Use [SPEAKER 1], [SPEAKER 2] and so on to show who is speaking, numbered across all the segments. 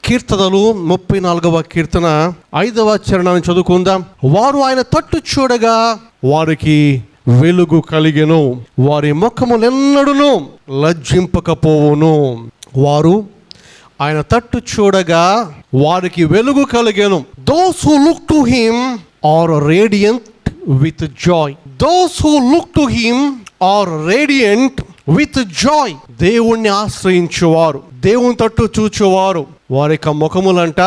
[SPEAKER 1] కీర్తనలు 34వ కీర్తన 5వ చరణాన్ని చదువుకుందాం. వారు ఆయన తట్టు చూడగా వారికి వెలుగు కలిగెను, వారి ముఖములెన్నడును లజ్జింపకపోవును. వారు ఆయన తట్టు చూడగా వారికి వెలుగు కలిగెను. Those who look to him are radiant with joy. Those who look to him are radiant with joy. దేవుణ్ణి ఆశ్రయించువారు, దేవుని తట్టు చూచువారు, వారి యొక్క ముఖములంట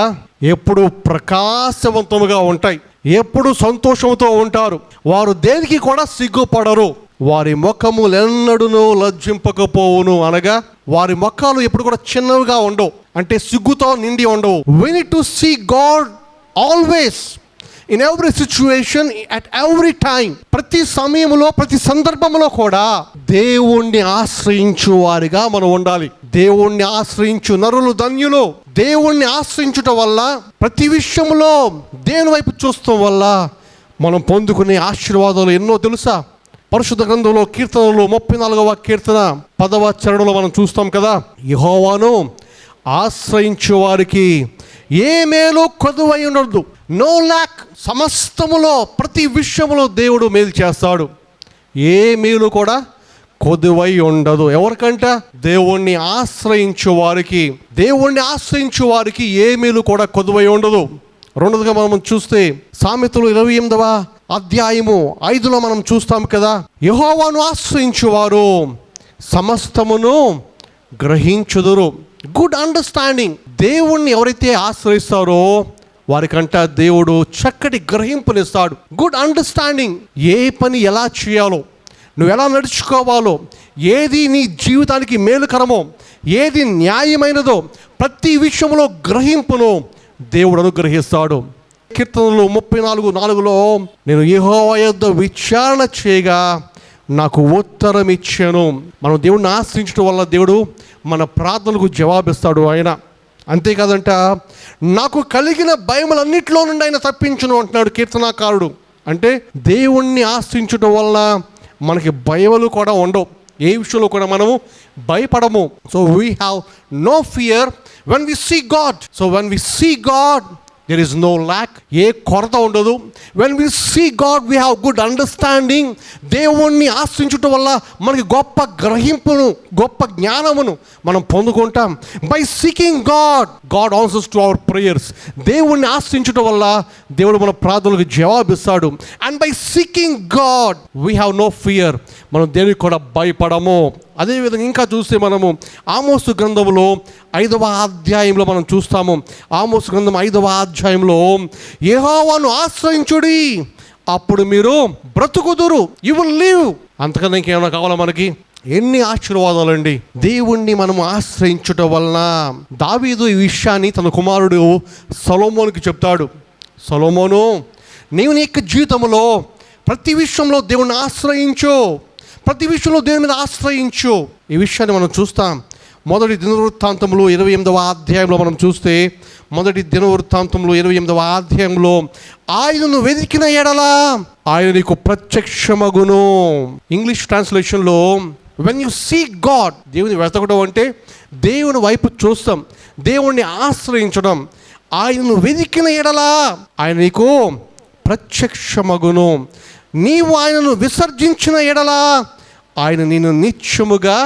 [SPEAKER 1] ఎప్పుడు ప్రకాశవంతముగా ఉంటాయి, ఎప్పుడు సంతోషంతో ఉంటారు. వారు దేనికి కూడా సిగ్గుపడరు. వారి ముఖములెన్నడును లజ్జింపకపోవును అనగా వారి ముఖాలు ఎప్పుడు కూడా చిన్నవిగా ఉండవు, అంటే సిగ్గుతో నిండి ఉండవు. We need to see God always, in every situation, at every time. ప్రతి సమయంలో, ప్రతి సందర్భంలో కూడా దేవుణ్ణి ఆశ్రయించు వారిగా మనం ఉండాలి. దేవుణ్ణి ఆశ్రయించు నరులు ధన్యులు. దేవుణ్ణి ఆశ్రయించుట వల్ల, ప్రతి విషయంలో దేవుని వైపు చూడటం వల్ల మనం పొందుకునే ఆశీర్వాదాలు ఎన్నో తెలుసా? పరిశుద్ధ గ్రంథంలో కీర్తనలు 34వ కీర్తన 10వ చరణంలో మనం చూస్తాం కదా, యెహోవాను ఆశ్రయించు వారికి ఏ మేలు కొదువై ఉండదు. నో ల్యాక్. సమస్తములో, ప్రతి విషయంలో దేవుడు మేలు చేస్తాడు. ఏ మేలు కూడా కొదువై ఉండదు. ఎవరికంట? దేవుణ్ణి ఆశ్రయించు వారికి. దేవుణ్ణి ఆశ్రయించు వారికి ఏ మేలు కూడా కొదువై ఉండదు. రెండోదిగా మనం చూస్తే సామెతలు 28వ అధ్యాయము 5లో మనం చూస్తాం కదా, యెహోవాను ఆశ్రయించువారు సమస్తమును గ్రహించుదురు. Good understanding. దేవుణ్ణి ఎవరైతే ఆశ్రయిస్తారో వారికంట దేవుడు చక్కటి గ్రహింపునిస్తాడు. Good understanding. ఏ పని ఎలా చేయాలో, నువ్వు ఎలా నడుచుకోవాలో, ఏది నీ జీవితానికి మేలుకరమో, ఏది న్యాయమైనదో, ప్రతి విషయంలో గ్రహింపును దేవుడు అనుగ్రహిస్తాడు. కీర్తనలు 34:4లో నేను యెహోవా యొద్ద విచారణ చేయగా నాకు ఉత్తరం ఇచ్చాను. మనం దేవుడిని ఆశ్రయించడం వల్ల దేవుడు మన ప్రార్థనలకు జవాబిస్తాడు. ఆయన అంతేకాదంట, నాకు కలిగిన భయములన్నిటిలో నుండి ఆయన తప్పించును అంటున్నాడు కీర్తనాకారుడు. అంటే దేవుణ్ణి ఆశ్రయించడం వల్ల మనకి భయములు కూడా ఉండవు. ఏ విషయంలో కూడా మనము భయపడము. So we have no fear when we see God. So when we see God, there is no lack. ఏ కొరత ఉండదు. when we see God, we have good understanding. దేవుణ్ణి ఆశ్రయించడం వల్ల మనకి గొప్ప గ్రహింపును, గొప్ప జ్ఞానమును మనం పొందుకుంటాం. by seeking God, God answers to our prayers. దేవుణ్ణి ఆశ్రయించడం వల్ల దేవుడు మన ప్రార్థనలకు జవాబిస్తాడు. and by seeking God, we have no fear. మనం దేనికి కూడా భయపడము. అదేవిధంగా ఇంకా చూస్తే మనము ఆమోసు గ్రంథంలో 5వ అధ్యాయంలో మనం చూస్తాము. ఆమోసు గ్రంథం 5వ అధ్యాయంలో, యెహోవాను ఆశ్రయించుడి అప్పుడు మీరు బ్రతుకుదురు. You will live. అంతకన్నా ఇంకేమైనా కావాలా మనకి? ఎన్ని ఆశీర్వాదాలండి దేవుణ్ణి మనం ఆశ్రయించుట వలన. దావీదు ఈ విషయాన్ని తన కుమారుడు సొలొమోనుకి చెప్తాడు. సొలొమోను, నీవు నీ యొక్క జీవితంలో ప్రతి విషయంలో దేవుణ్ణి ఆశ్రయించు, ప్రతి విషయంలో దేవుని మీద ఆశ్రయించు. ఈ విషయాన్ని మనం చూస్తాం. మొదటి దినవృత్తాంతంలో 28వ అధ్యాయంలో మనం చూస్తే, మొదటి దినవృత్తాంతంలో 28వ అధ్యాయంలో, ఆయనను వెతికిన ఎడల ఆయన నీకు ప్రత్యక్షమగును. ఇంగ్లీష్ ట్రాన్స్లేషన్లో వెన్ యు సీ గాడ్, దేవుని వెతకడం అంటే దేవుని వైపు చూస్తాం, దేవుణ్ణి ఆశ్రయించడం. ఆయనను వెతికిన ఎడల ఆయన నీకు ప్రత్యక్షమగును. నీవు ఆయనను విసర్జించిన ఎడల ఆయన నిన్ను నిత్యముగా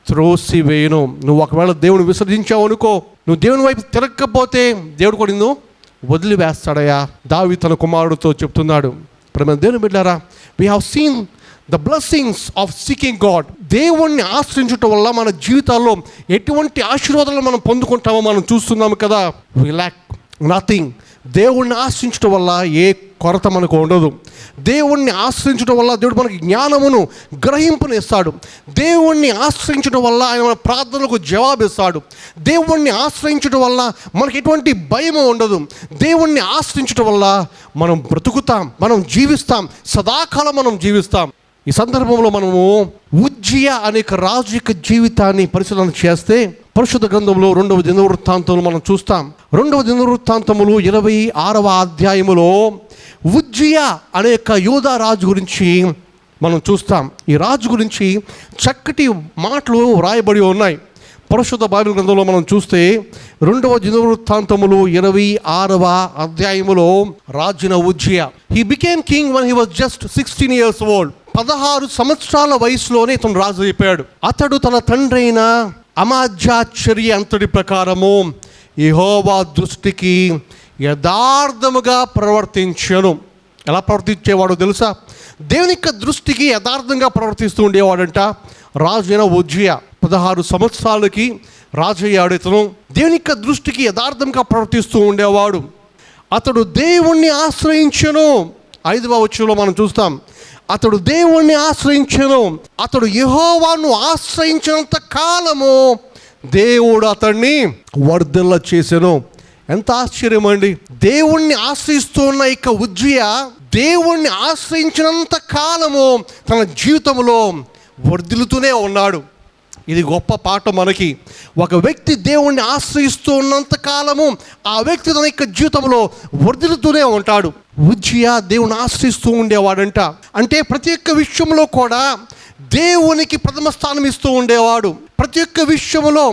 [SPEAKER 1] త్రోసివేయును. నువ్వు ఒకవేళ దేవుని విసర్జించావు అనుకో, నువ్వు దేవుని వైపు తిరగకపోతే దేవుడు కూడా నిన్ను వదిలివేస్తాడయా. దావీదు తన కుమారుడితో చెప్తున్నాడు. ప్రేమ దేవుని బిడ్డలారా, we have seen the blessings of seeking God. దేవుణ్ణి ఆశ్రయించడం వల్ల మన జీవితాల్లో ఎటువంటి ఆశీర్వాదాలు మనం పొందుకుంటామో మనం చూస్తున్నాము కదా. We lakh nothing. దేవుణ్ణి ఆశ్రయించడం వల్ల ఏ కొరత మనకు ఉండదు. దేవుణ్ణి ఆశ్రయించడం వల్ల దేవుడు మనకి జ్ఞానమును, గ్రహింపును ఇస్తాడు. దేవుణ్ణి ఆశ్రయించడం వల్ల ఆయన మన ప్రార్థనలకు జవాబిస్తాడు. దేవుణ్ణి ఆశ్రయించడం వల్ల మనకి ఎటువంటి భయము ఉండదు. దేవుణ్ణి ఆశ్రయించడం వల్ల మనం బ్రతుకుతాం, మనం జీవిస్తాం, సదాకాలం మనం జీవిస్తాం. ఈ సందర్భంలో మనము ఉజ్జియా అనే రాజు యొక్క జీవితాన్ని పరిశీలన చేస్తే, పరిశుద్ధ గ్రంథంలో 2వ దినవృత్తాంతంలో మనం చూస్తాం. 2వ దినవృత్తాంతములు 26వ అధ్యాయములో ఉజ్జియా అనే యూదా రాజు గురించి మనం చూస్తాం. ఈ రాజు గురించి చక్కటి మాటలు వ్రాయబడి ఉన్నాయి. పరిశుద్ధ బైబిల్ గ్రంథంలో మనం చూస్తే 2వ దినవృత్తాంతములు 26వ అధ్యాయములో రాజున Uzziah, he became king when he was just 16 years old. 16 సంవత్సరాల వయసులోనే ఇతను రాజు అయిపోయాడు. అతడు తన తండ్రి అయిన అమాజ్యా చర్య అంతటి ప్రకారము యెహోవా దృష్టికి యథార్థముగా ప్రవర్తించెను. ఎలా ప్రవర్తించేవాడో తెలుసా? దేవుని యొక్క దృష్టికి యథార్థంగా ప్రవర్తిస్తూ ఉండేవాడంట రాజు అయిన ఉజ్జియా. 16 సంవత్సరాలకి రాజు అయ్యాడు ఇతను. దేవుని యొక్క దృష్టికి యథార్థంగా ప్రవర్తిస్తూ ఉండేవాడు. అతడు దేవుణ్ణి ఆశ్రయించెను. 5వ వచనంలో మనం చూస్తాం, అతడు దేవుణ్ణి ఆశ్రయించెను. అతడు యెహోవాను ఆశ్రయించినంత కాలము దేవుడు అతన్ని వర్ధిల్ల చేసెను. ఎంత ఆశ్చర్యం అండి! దేవుణ్ణి ఆశ్రయిస్తున్న ఇక ఉజ్జియా దేవుణ్ణి ఆశ్రయించినంత కాలము తన జీవితంలో వర్ధిల్లుతూనే ఉన్నాడు. ఇది గొప్ప పాఠం మనకి. ఒక వ్యక్తి దేవుణ్ణి ఆశ్రయిస్తూ ఉన్నంత కాలము ఆ వ్యక్తి తన యొక్క జీవితంలో వర్ధిల్లుతూనే ఉంటాడు. ఉజ్జియా దేవుని ఆశ్రయిస్తూ ఉండేవాడంట. అంటే ప్రతి ఒక్క విషయంలో కూడా దేవునికి ప్రథమ స్థానం ఇస్తూ ఉండేవాడు. ప్రతి ఒక్క విషయంలో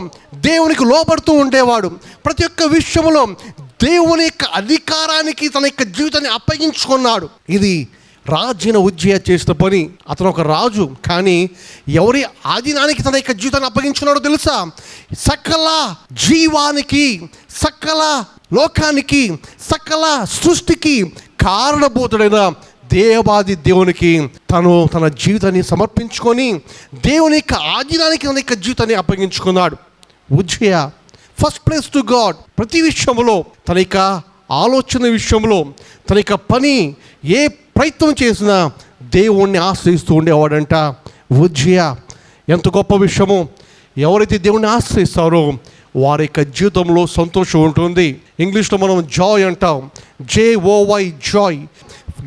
[SPEAKER 1] దేవునికి లోబడుతూ ఉండేవాడు. ప్రతి ఒక్క విషయంలో దేవుని యొక్క అధికారానికి తన యొక్క జీవితాన్ని అప్పగించుకున్నాడు. ఇది రాజైన ఉజ్జియా చేసిన పని. అతను ఒక రాజు, కానీ ఎవరి ఆధీనానికి తన యొక్క జీవితాన్ని అప్పగించుకున్నాడో తెలుసా? సకల జీవానికి, సకల లోకానికి, సకల సృష్టికి కారణభూతుడైన దేవాది దేవునికి తను తన జీవితాన్ని సమర్పించుకొని దేవుని యొక్క ఆధీనానికి తన యొక్క జీవితాన్ని అప్పగించుకున్నాడు. Uzziah first place to God. ప్రతి విషయంలో, తన యొక్క ఆలోచన విషయంలో, తన యొక్క పని ఏ ప్రయత్నం చేసినా దేవుణ్ణి ఆశ్రయిస్తూ ఉండేవాడంట ఉజ్జియా. ఎంత గొప్ప విషయము! ఎవరైతే దేవుణ్ణి ఆశ్రయిస్తారో వారి యొక్క జీవితంలో సంతోషం ఉంటుంది. ఇంగ్లీష్లో మనం జాయ్ అంటాం, JOY, Joy.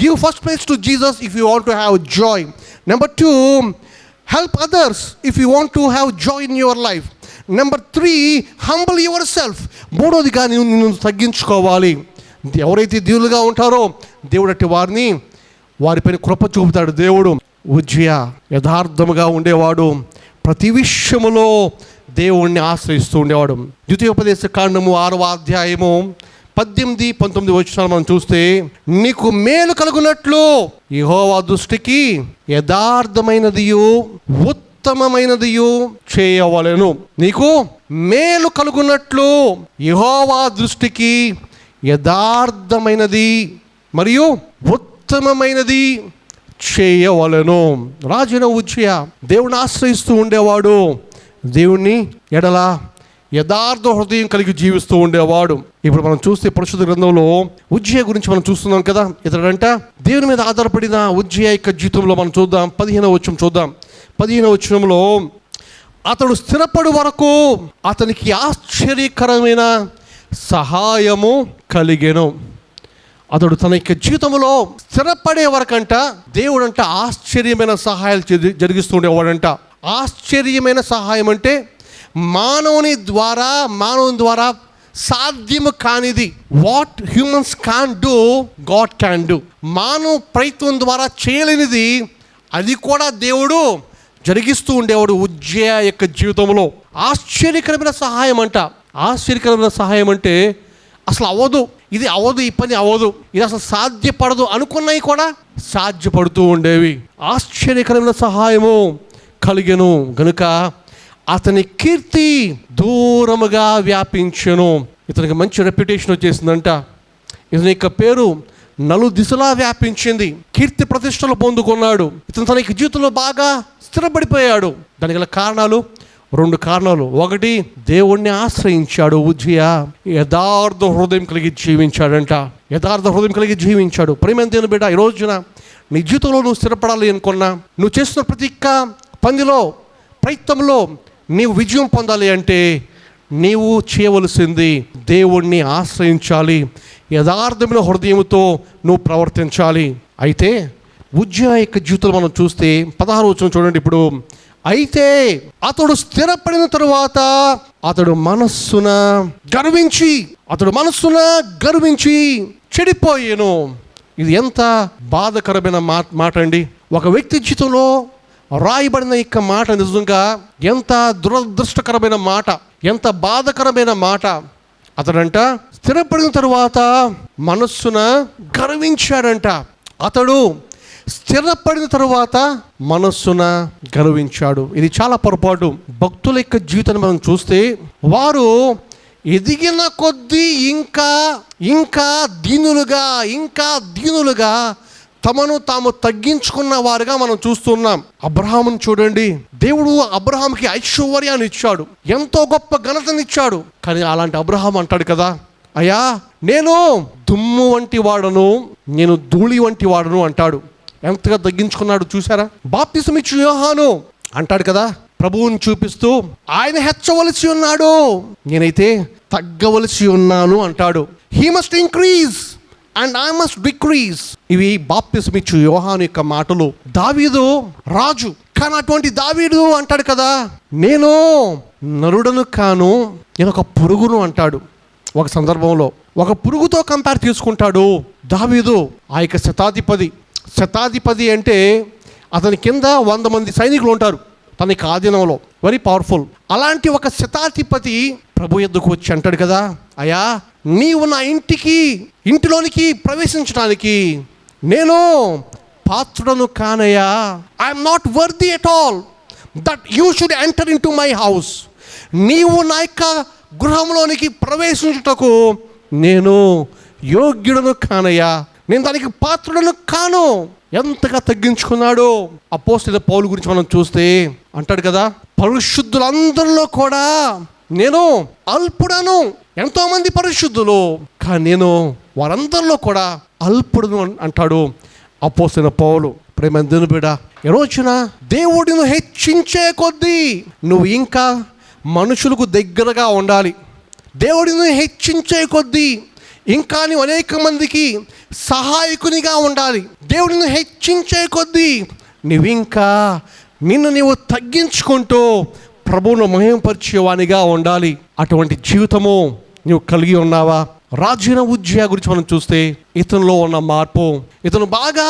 [SPEAKER 1] Give first place to Jesus if you want to have joy. Number 2, help others if you want to have joy in your life. Number 3, humble yourself. మూడోదిగా నిన్ను తగ్గించుకోవాలి. ఎవరైతే దీనులుగా ఉంటారో దేవుడు అట్టి వారిపైన కృప చూపుతాడు దేవుడు. ఉజ్జియా యథార్థముగా ఉండేవాడు. ప్రతి విషయములో దేవుణ్ణి ఆశ్రయిస్తూ ఉండేవాడు. ద్వితీయోపదేశ కాండము 6వ అధ్యాయము 18, 19 వచనాలు మనం చూస్తే, నీకు మేలు కలుగునట్లు యెహోవా దృష్టికి యథార్థమైనదియు ఉత్తమమైనదియు చేయవలెను. నీకు మేలు కలుగునట్లు యెహోవా దృష్టికి యథార్థమైనది మరియు ఉత్తమమైనది చేయవలెను. రాజైన ఉజ్జియా దేవుని ఆశ్రయిస్తూ ఉండేవాడు. దేవుణ్ణి ఎడల యథార్థ హృదయం కలిగి జీవిస్తూ ఉండేవాడు. ఇప్పుడు మనం చూస్తే పరిశుద్ధ గ్రంథంలో ఉజ్జియా గురించి మనం చూస్తున్నాం కదా. ఇతడంట దేవుని మీద ఆధారపడిన ఉజ్జియా యొక్క జీవితంలో మనం చూద్దాం. 15వ వచనం చూద్దాం. 15వ వచనంలో, అతడు స్థిరపడు వరకు అతనికి ఆశ్చర్యకరమైన సహాయము కలిగెను. అతడు తన యొక్క జీవితంలో స్థిరపడే వరకంట దేవుడంట ఆశ్చర్యమైన సహాయాలు జరిగిస్తూ ఉండేవాడంట. ఆశ్చర్యమైన సహాయం అంటే మానవుని ద్వారా సాధ్యము కానిది. What humans can do, God can do. మానవ ప్రయత్నం ద్వారా చేయలేనిది అది కూడా దేవుడు జరిగిస్తూ ఉండేవాడు ఉజ్జియా యొక్క జీవితంలో. ఆశ్చర్యకరమైన సహాయం అంట. ఆశ్చర్యకరమైన సహాయం అంటే అసలు అవ్వదు, ఇది అవ్వదు, ఈ పని అవ్వదు, ఇది అసలు సాధ్యపడదు అనుకున్నవి కూడా సాధ్యపడుతూ ఉండేవి. ఆశ్చర్యకరమైన సహాయము కలిగెను గనుక అతని కీర్తి దూరముగా వ్యాపించెను. ఇతనికి మంచి రెప్యుటేషన్ వచ్చేసిందంట. ఇతని యొక్క పేరు నలు దిశలా వ్యాపించింది. కీర్తి ప్రతిష్టలు పొందుకున్నాడు. ఇతను తన జీవితంలో బాగా స్థిరపడిపోయాడు. దానికి గల కారణాలు 2 కారణాలు. ఒకటి, దేవుణ్ణి ఆశ్రయించాడు ఉజ్జియా. యథార్థ హృదయం కలిగి జీవించాడంట. యథార్థ హృదయం కలిగి జీవించాడు. ప్రేమ దేవుని బిడ్డ, ఈ రోజున నీ జీవితంలో నువ్వు స్థిరపడాలి అనుకున్నా, నువ్వు చేస్తున్న ప్రతి పనిలో ప్రయత్నంలో నీవు విజయం పొందాలి అంటే నీవు చేయవలసింది దేవుణ్ణి ఆశ్రయించాలి. యథార్థమైన హృదయంతో నువ్వు ప్రవర్తించాలి. అయితే ఉజ్జియా యొక్క జీవితంలో మనం చూస్తే 16వ వచనం చూడండి. ఇప్పుడు, అయితే అతడు స్థిరపడిన తరువాత అతడు మనస్సున గర్వించి చెడిపోయాను. ఇది ఎంత బాధకరమైన మాట అండి. ఒక వ్యక్తి జీవితంలో రాయబడిన యొక్క మాట నిజంగా ఎంత దురదృష్టకరమైన మాట, ఎంత బాధకరమైన మాట. అతడంట స్థిరపడిన తరువాత మనస్సున గర్వించాడంట. అతడు స్థిరపడిన తరువాత మనస్సున గర్వించాడు. ఇది చాలా పొరపాటు. భక్తుల యొక్క జీవితాన్ని మనం చూస్తే వారు ఎదిగిన కొద్దీ ఇంకా దీనులుగా తమను తాము తగ్గించుకున్న వారుగా మనం చూస్తున్నాం. అబ్రహామును చూడండి, దేవుడు అబ్రహాంకి ఐశ్వర్యాన్ని ఇచ్చాడు, ఎంతో గొప్ప ఘనతనిచ్చాడు. కానీ అలాంటి అబ్రహాం అంటాడు కదా, అయ్యా నేను దుమ్ము వంటి వాడను, నేను ధూళి వంటి వాడను అంటాడు. ఎంతగా తగ్గించుకున్నాడు చూసారా. బాప్తిసం ఇచ్చిన యోహాను అంటాడు కదా, ప్రభువుని చూపిస్తూ ఆయన హెచ్చవలసి ఉన్నాడు, నేనైతే తగ్గవలసి ఉన్నాను అంటాడు. He must increase and I must decrease. ఇవి బాప్తిసం ఇచ్చు యోహాను యొక్క మాటలు. దావీదు రాజు, కానీ అటువంటి దావీదు అంటాడు కదా, నేను నరుడను కాను, నేను ఒక పురుగును అంటాడు. ఒక సందర్భంలో ఒక పురుగుతో కంపేర్ చేసుకుంటాడు దావీదు. ఆ యొక్క శతాధిపతి అంటే అతని కింద 100 మంది సైనికులు ఉంటారు తనకి ఆధీనంలో, వెరీ పవర్ఫుల్. అలాంటి ఒక శతాధిపతి ప్రభు యొద్దకు వచ్చి అంటాడు కదా, అయ్యా నీవు నా ఇంటిలోనికి ప్రవేశించడానికి నేను పాత్రుడను కానయ్యా. I'm not worthy at all that you should enter into my house. నీవు నా యొక్క గృహంలోనికి ప్రవేశించుటకు నేను యోగ్యుడను కానయ్యా, నేను దానికి పాత్రుడను కాను. ఎంతగా తగ్గించుకున్నాడు. అపోస్తలుడైన పౌలు గురించి మనం చూస్తే అంటాడు కదా, పరిశుద్ధులందరిలో కూడా నేను అల్పుడను. ఎంతోమంది పరిశుద్ధులు, కానీ నేను వారందరిలో కూడా అల్పుడను అంటాడు అపోస్తలుడైన పౌలు. ప్రేమ దేవుని బిడ్డ, ఈ రోజున దేవుడిని హెచ్చించే కొద్దీ నువ్వు ఇంకా మనుషులకు దగ్గరగా ఉండాలి. దేవుడిని హెచ్చించే కొద్దీ ఇంకా నీవు అనేక మందికి సహాయకునిగా ఉండాలి. దేవుడిని హెచ్చించే కొద్దీ నువ్వు ఇంకా నీవు తగ్గించుకుంటూ ప్రభువును మహిమపరిచేవానిగా ఉండాలి. అటువంటి జీవితము నువ్వు కలిగి ఉన్నావా? రాజైన ఉజ్జియా గురించి మనం చూస్తే ఇతనిలో ఉన్న మార్పు, ఇతను బాగా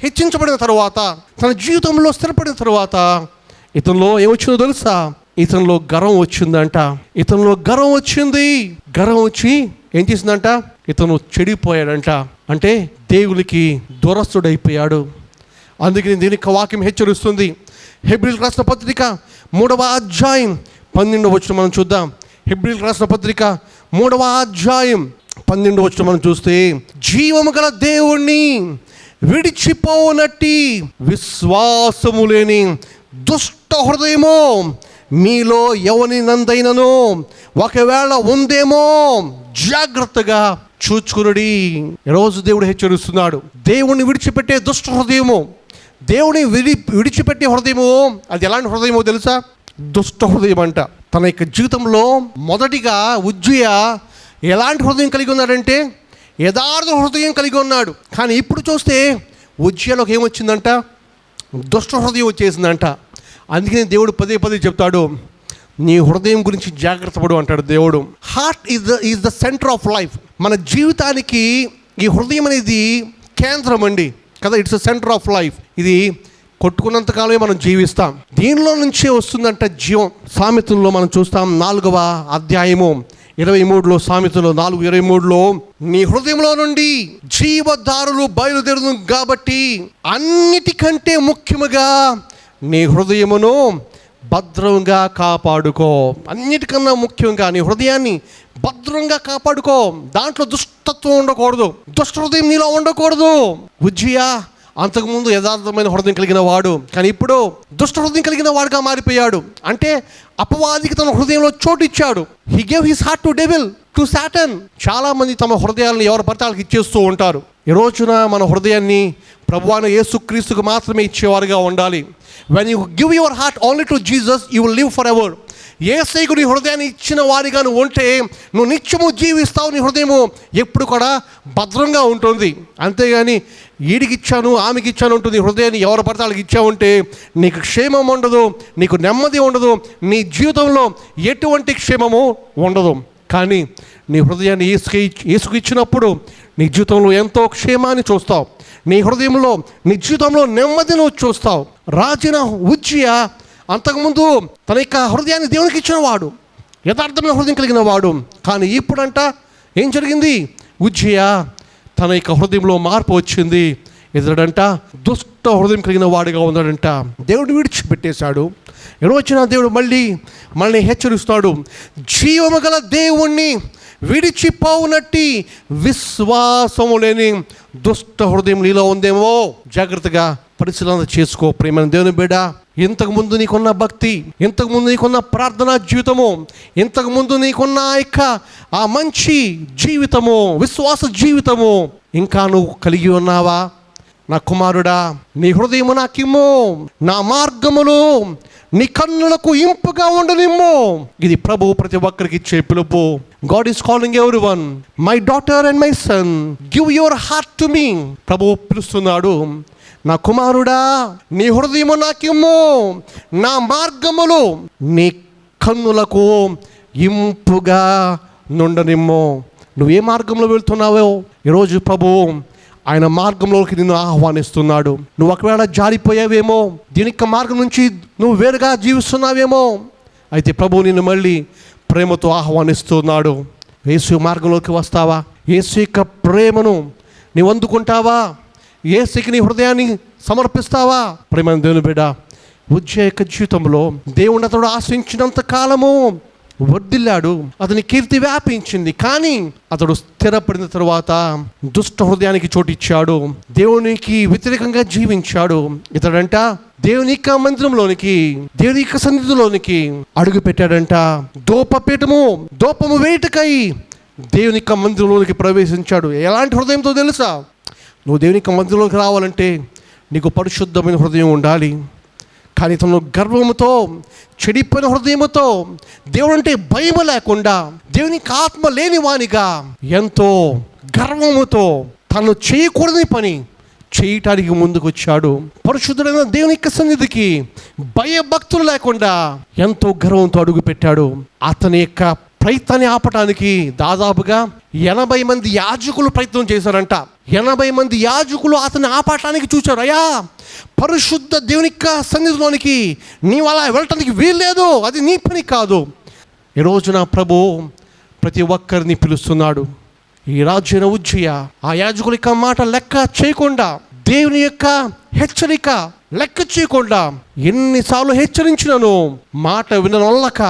[SPEAKER 1] హెచ్చించబడిన తర్వాత, తన జీవితంలో స్థిరపడిన తర్వాత ఇతనిలో ఏమొచ్చిందో తెలుసా? ఇతనిలో గర్వం వచ్చిందంట. ఇతనిలో గర్వం వచ్చి ఏం చేసిందంట? ఇతను చెడిపోయాడంట. అంటే దేవునికి దూరస్తుడైపోయాడు. అందుకని దీనికి వాక్యం హెచ్చరిస్తుంది. హెబ్రీయులకు రాసిన పత్రిక 3వ అధ్యాయం 12వ వచనం మనం చూద్దాం. హెబ్రీయులకు రాసిన పత్రిక 3వ అధ్యాయం 12వ వచనం మనం చూస్తే, జీవము గల దేవుణ్ణి విడిచిపోనట్టి విశ్వాసము లేని దుష్ట హృదయమో మీలో ఎవని నందైనను ఒకవేళ ఉందేమో జాగ్రత్తగా చూచుకునుడి. ఈరోజు దేవుడు హెచ్చరిస్తున్నాడు. దేవుణ్ణి విడిచిపెట్టే దుష్ట హృదయము, దేవుని విడిచిపెట్టే హృదయము, అది ఎలాంటి హృదయమో తెలుసా? దుష్ట హృదయం అంట. తన యొక్క జీవితంలో మొదటిగా ఉజ్జియా ఎలాంటి హృదయం కలిగి ఉన్నాడంటే యథార్థ హృదయం కలిగి ఉన్నాడు. కానీ ఇప్పుడు చూస్తే ఉజ్జియాలోకి ఏమొచ్చిందంట? దుష్ట హృదయం వచ్చేసిందంట. అందుకని దేవుడు పదే చెప్తాడు, నీ హృదయం గురించి జాగ్రత్త పడు అంటాడు దేవుడు. Heart is the centre of life. మన జీవితానికి ఈ హృదయం అనేది కేంద్రం అండి కదా. It's the centre of life. ఇది కొట్టుకున్నంతకాలమే మనం జీవిస్తాం. దీనిలో నుంచే వస్తుందంట జీవం. సామెతల్లో మనం చూస్తాం 4వ అధ్యాయము 23లో, సామెతలు 4:23లో, నీ హృదయంలో నుండి జీవధారులు బయలుదేరును కాబట్టి అన్నిటికంటే ముఖ్యముగా నీ హృదయమును భద్రంగా కాపాడుకో. అన్నిటికన్నా ముఖ్యంగా నీ హృదయాన్ని భద్రంగా కాపాడుకో. దాంట్లో దుష్టత్వం ఉండకూడదు, దుష్ట హృదయం నీలో ఉండకూడదు. ఉజ్జియా అంతకుముందు యథార్థమైన హృదయం కలిగిన వాడు, కానీ ఇప్పుడు దుష్ట హృదయం కలిగిన వాడుగా మారిపోయాడు. అంటే అపవాదికి తన హృదయంలో చోటు ఇచ్చాడు. He gave his heart to devil, to Satan. చాలా మంది తమ హృదయాలను ఎవరి భర్తలకు ఇచ్చేస్తూ ఉంటారు. ఈ రోజున మన హృదయాన్ని ప్రభువైన యేసుక్రీస్తుకు మాత్రమే ఇచ్చేవారుగా ఉండాలి. When you give your heart only to Jesus, you will live forever. యేసయ్యకు నీ హృదయాన్ని ఇచ్చిన వారిగా నువ్వు ఉంటే నువ్వు నిత్యము జీవిస్తావు. నీ హృదయము ఎప్పుడు కూడా భద్రంగా ఉంటుంది. అంతేగాని వీడికి ఇచ్చాను ఆమెకి ఇచ్చాను ఉంటుంది హృదయాన్ని ఎవరి భర్తలకు ఇచ్చావుంటే నీకు క్షేమం ఉండదు, నీకు నెమ్మది ఉండదు, నీ జీవితంలో ఎటువంటి క్షేమము ఉండదు. కానీ నీ హృదయాన్ని యేసుకు ఇచ్చినప్పుడు నీ జీవితంలో ఎంతో క్షేమాన్ని చూస్తావు. నీ హృదయంలో, నీ జీవితంలో నెమ్మదిని చూస్తావు. రాజైన ఉజ్జియా అంతకుముందు తన యొక్క హృదయాన్ని దేవునికి ఇచ్చిన వాడు, యథార్థమైన హృదయం కలిగిన వాడు. కానీ ఇప్పుడంట ఏం జరిగింది? ఉజ్జియా తన యొక్క హృదయంలో మార్పు వచ్చింది. ఎదురంట దుష్ట హృదయం కలిగిన వాడిగా ఉన్నాడంట. దేవుడు విడిచిపెట్టేశాడు. వచ్చిన దేవుడు మళ్ళీ హెచ్చరిస్తాడు. జీవము గల దేవుణ్ణి విడిచిపోవునట్టి విశ్వాసము లేని దుష్ట హృదయం నీలో ఉందేమో, జాగ్రత్తగా పరిశీలన చేసుకో. ప్రేమైన దేవుని బిడ్డ, ఇంతకుముందు నీకున్న భక్తి, ఇంతకుముందు నీకున్న ప్రార్థనా జీవితము, ఇంతకుముందు నీకున్న ఆ మంచి జీవితము, విశ్వాస జీవితము ఇంకా నువ్వు కలిగి ఉన్నావా? నా కుమారుడా, నీ హృదయము నాకిమ్ము, నా మార్గములు నీ కన్నులకు ఇంపుగా ఉండనిమ్ము. ఇది ప్రభు ప్రతి ఒక్కరికి ఇచ్చే పిలుపు. God is calling everyone, my daughter and my son, give your heart to me. ప్రభు పిలుస్తున్నాడు, నా కుమారుడా, నీ హృదయము నాకిమ్ము, నా మార్గములు నీ కన్నులకు ఇంపుగా నుండనిమ్ము. నువ్వు ఏ మార్గంలో వెళ్తున్నావో ఈరోజు ప్రభు ఆయన మార్గంలోకి నిన్ను ఆహ్వానిస్తున్నాడు. నువ్వు ఒకవేళ జారిపోయావేమో, దీనికి మార్గం నుంచి నువ్వు వేరుగా జీవిస్తున్నావేమో, అయితే ప్రభు నిన్ను మళ్ళీ ప్రేమతో ఆహ్వానిస్తున్నాడు. యేసు మార్గంలోకి వస్తావా? యేసు యొక్క ప్రేమను నీవు అందుకుంటావా? యేసుకి నీ హృదయాన్ని సమర్పిస్తావా? ప్రేమ దేవుని బిడ్డ, ఉజ్జియా యొక్క జీవితంలో దేవుని అతడు ఆశించినంత కాలము వర్ధిల్లాడు, అతని కీర్తి వ్యాపించింది. కానీ అతడు స్థిరపడిన తరువాత దుష్ట హృదయానికి చోటిచ్చాడు, దేవునికి వ్యతిరేకంగా జీవించాడు. ఇతడంట దేవుని యొక్క మందిరంలోనికి, దేవుని యొక్క సన్నిధిలోనికి అడుగు పెట్టాడంట. దూపము వేటుకై దేవుని యొక్క మందిరంలోనికి ప్రవేశించాడు. ఎలాంటి హృదయంతో తెలుసా? నువ్వు దేవుని యొక్క మందిరంలోకి రావాలంటే నీకు పరిశుద్ధమైన హృదయం ఉండాలి. కానీ తను గర్వముతో, చెడిపోయిన హృదయముతో, దేవుడు అంటే భయం లేకుండా, దేవునికి ఆత్మ లేని వానిగా ఎంతో గర్వముతో తను చేయకూడని పని చేయటానికి ముందుకు వచ్చాడు. పరిశుద్ధుడైన దేవుని యొక్క సన్నిధికి భయభక్తులు లేకుండా ఎంతో గర్వంతో అడుగు పెట్టాడు. అతని యొక్క ప్రయత్నాన్ని ఆపటానికి దాదాపుగా 80 మంది యాజకులు ప్రయత్నం చేశారంట. 80 మంది యాజకులు అతన్ని ఆపటానికి చూశారు. అయ్యా, పరిశుద్ధ దేవుని యొక్క సన్నిధిలోనికి నీవు అలా వెళ్ళటానికి వీల్లేదు, అది నీ పని కాదు. ఈ రోజున ప్రభు ప్రతి ఒక్కరిని పిలుస్తున్నాడు. ఈ రాజైన ఉజ్జియా ఆ యాజకుల యొక్క మాట లెక్క చేయకుండా, దేవుని యొక్క హెచ్చరిక లెక్క చేయకుండా ఎన్నిసార్లు హెచ్చరించినను మాట విననొల్లక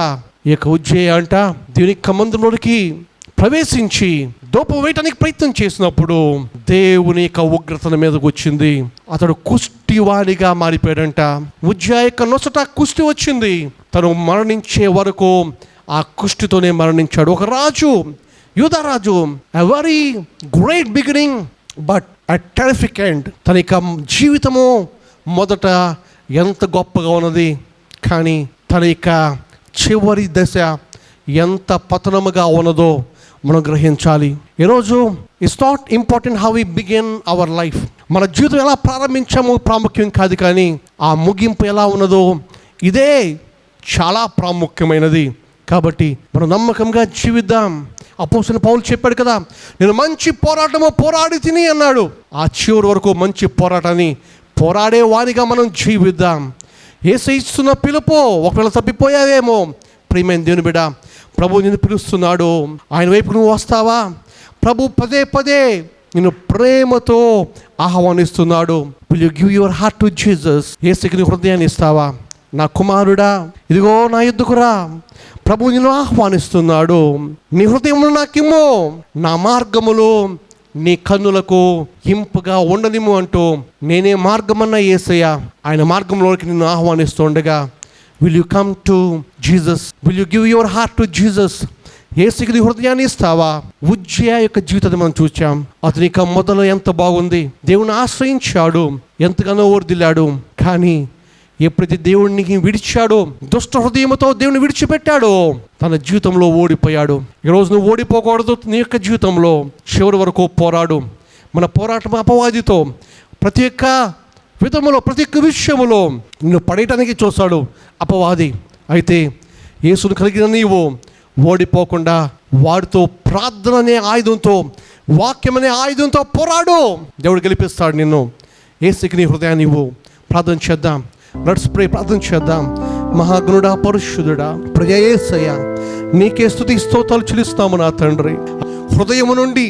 [SPEAKER 1] ఈ యొక్క ఉజ్జియా అంట దేవుని యొక్క మందిరంలోనికి ప్రవేశించి ధూపం వేయటానికి ప్రయత్నం చేసినప్పుడు దేవుని యొక్క ఉగ్రతన మీదకు వచ్చింది. అతడు కుష్టివాడిగా మారిపోయాడంట. ఉజ్జియా యొక్క నొసట కుష్టి వచ్చింది. తను మరణించే వరకు ఆ కుష్టితోనే మరణించాడు. ఒక రాజు, యూదారాజు, a very great beginning but a terrific end. తన యొక్క జీవితము మొదట ఎంత గొప్పగా ఉన్నది, కానీ తన యొక్క చివరి దశ ఎంత పతనముగా ఉన్నదో మనం గ్రహించాలి. ఈరోజు it's not important how we begin our life. మన జీవితం ఎలా ప్రారంభించామో ప్రాముఖ్యం కాదు, కానీ ఆ ముగింపు ఎలా ఉన్నదో ఇదే చాలా ప్రాముఖ్యమైనది. కాబట్టి మనం నమ్మకంగా జీవిద్దాం. అపోస్తలుడైన పౌలు చెప్పాడు కదా, నేను మంచి పోరాటము పోరాడి తిని అన్నాడు. ఆ చివరి వరకు మంచి పోరాటాన్ని పోరాడే వారిగా మనం జీవిద్దాం. యేసు ఇస్తున్న పిలుపు ఒకవేళ తప్పిపోయావేమో, ప్రియమైన దేవుని బిడ్డ, ప్రభు నిన్ను పిలుస్తున్నాడు. ఆయన వైపు నువ్వు వస్తావా? ప్రభు పదే పదే నిన్ను ప్రేమతో ఆహ్వానిస్తున్నాడు. Will you give your heart to Jesus? యేసుకి నీ హృదయాన్ని ఇస్తావా? నా కుమారుడా, ఇదిగో నా యొద్దకు రా. ప్రభు నిన్ను ఆహ్వానిస్తున్నాడు. నీ హృదయమును నాకిమ్ము, నా మార్గములు నీ కన్నులకు ఇంపుగా ఉండనిమ్ము అంటూ నేనే మార్గమన్నా యేసయ్య ఆయన మార్గంలోకి నిన్ను ఆహ్వానిస్తుండగా, will you come to Jesus? Will you give your heart to Jesus? యేసుకి నీ హృదయాన్ని ఇస్తావా? ఉజ్జియా యొక్క జీవితాన్ని మనం చూచాం. అతని యొక్క మొదలు ఎంత బాగుంది. దేవుని ఆశ్రయించాడు, ఎంతగానో వర్ధిల్లాడు. కానీ ఎప్పుడైతే దేవుడిని విడిచాడో, దుష్ట హృదయంతో దేవుని విడిచిపెట్టాడో, తన జీవితంలో ఓడిపోయాడు. ఈరోజు నువ్వు ఓడిపోకూడదు. నీ యొక్క జీవితంలో చివరి వరకు పోరాడు. మన పోరాటం అపవాదితో ప్రతి ఒక్క విధములో, ప్రతి ఒక్క విషయములో నిన్ను పడేయటానికి చూస్తాడు అపవాది. అయితే యేసును కలిగిన నీవు ఓడిపోకుండా వాడితో ప్రార్థన అనే ఆయుధంతో, వాక్యం అనే ఆయుధంతో పోరాడు. దేవుడు గెలిపిస్తాడు నిన్ను. యేసుకి నీ హృదయాన్ని ఇవ్వు. ప్రార్థన చేద్దాం. Let's pray. ప్రార్థన చేద్దాం. మహాగణుడా, పరిశుద్ధుడా, ప్రియ యేసయ్యా, నీకే స్తుతి స్తోత్రాలు చెల్లిస్తాము నా తండ్రి. హృదయము నుండి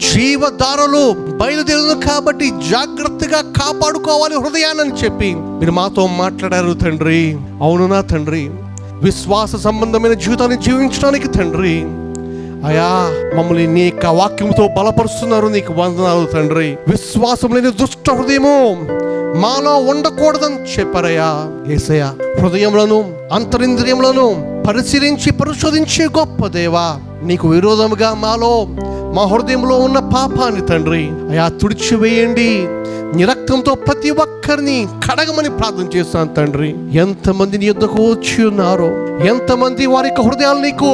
[SPEAKER 1] జీవధారలు బయలుదేరదు కాబట్టి జాగ్రత్తగా కాపాడుకోవాలి హృదయాన్ని చెప్పి మీరు మాతో మాట్లాడారు తండ్రి. అవును నా తండ్రి, విశ్వాస సంబంధమైన జీవితాన్ని జీవించడానికి తండ్రి అయా మమ్మల్ని నీ యొక్క వాక్యంతో బలపరుస్తున్నారు. నీకు వందనాలు తండ్రి. విశ్వాసం లేని దుష్ట హృదయము మాలో ఉండకూడదని చెప్పారయ్యా. యేసయ్యా, హృదయములను అంతరింద్రియములను పరిశీలించి పరిశోధించే గొప్ప దేవా, నీకు విరోధముగా మా హృదయంలో ఉన్న పాపాన్ని తండ్రి అయా తుడిచివేయండి. నీ రక్తంతో ప్రతి ఒక్కరిని కడగమని ప్రార్థన చేస్తాను తండ్రి. ఎంతమంది నీ యొద్దకు వచ్చి ఉన్నారో, ఎంతమంది వారి యొక్క హృదయాలు నీకు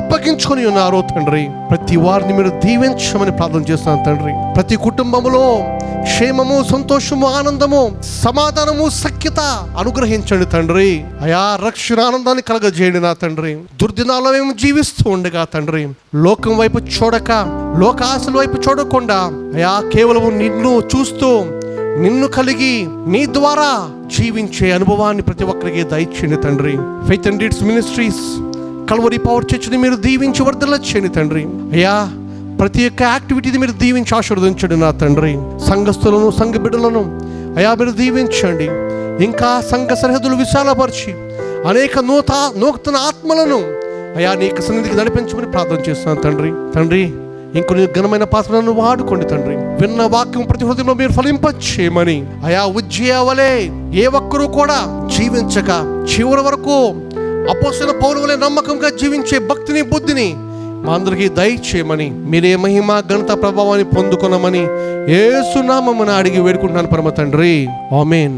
[SPEAKER 1] అప్పగించుకొని ఉన్నారో తండ్రి, ప్రతి వారిని మీరు దీవించమని ప్రార్థన చేస్తాను తండ్రి. ప్రతి కుటుంబములో క్షేమము, సంతోషము, ఆనందము, సమాధానము, సఖ్యత అనుగ్రహించండి తండ్రి. అయా రక్షణ ఆనందాన్ని కలగజేయండి నా తండ్రి. దుర్దినాల్లో మేము జీవిస్తూ ఉండగా తండ్రి, లోకం వైపు చూడక, లోక ఆశల వైపు చూడకుండా అయా కేవలం నిన్ను చూస్తూ, నిన్ను కలిగి నీ ద్వారా జీవించే అనుభవాన్ని ప్రతి ఒక్కరికి దయచేయండి తండ్రి. Faith and deeds ministries Calvary power చర్చ్ని మీరు దీవించి వర్ధలచేయండి తండ్రి. అయ్యా ప్రతి ఒక్క యాక్టివిటీని మీరు దీవించి ఆశీర్వదించండి నా తండ్రి. సంఘస్థులను, సంఘ బిడ్డలను అయా మీరు దీవించండి. ఇంకా సంఘ సరిహద్దులు విశాలపరిచి అనేక నూతన ఆత్మలను అయా నీ యొక్క సన్నిధికి నడిపించమని ప్రార్థన చేస్తున్నాను తండ్రి. తండ్రి ఇంకొన్ని ఘనమైన పాత్రలను వాడుకోండి తండ్రి. విన్న వాక్యం ప్రతి హృదయంలో మీరు ఫలింపచేయమని అయా ఉజ్జయవలే ఏ ఒక్కరూ కూడా జీవించక చివరి వరకు అపోస్తలుల పౌలు వలె నమ్మకంగా జీవించే భక్తిని, బుద్ధిని మా అందరికీ దయచేయమని, మీరే మహిమ, ఘనత, ప్రభావాన్ని పొందుకొనమని యేసు నామమున అడిగి వేడుకుంటున్నాను పరమ తండ్రి. ఆమేన్.